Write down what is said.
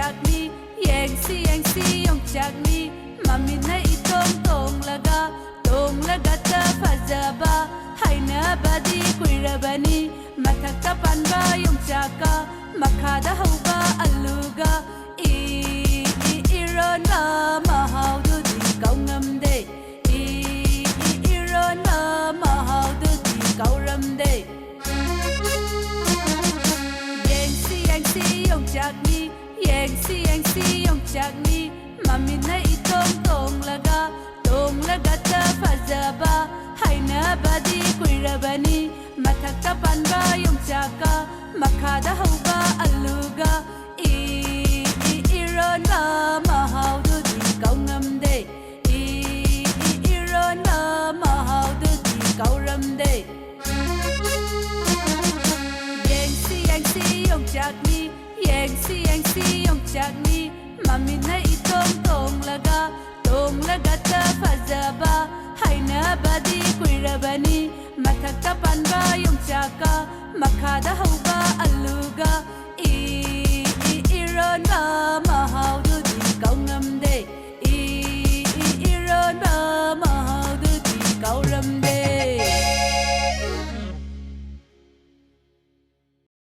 chakni yeng si yong chakni mami na itong tong laga ta fazaba haina badi kuirabani mathakta panba yong chaka makhada hauba aluga iron ba mahau du di kaungam de iron ba mahau du di kauram de yeng si yong chakni yeng si yong chakni mami na itong laga ta fazaba haina badi kuirabani mathakta panba yong chaka makhada hauba aluga iron ba mahau du di kaungam de iron ba mahau du di kauram de yeng si yong chakni yeng si yong chakni mami na itong laga ta fazaba haina badi kuirabani mathakta panba yong chaka makhada hauba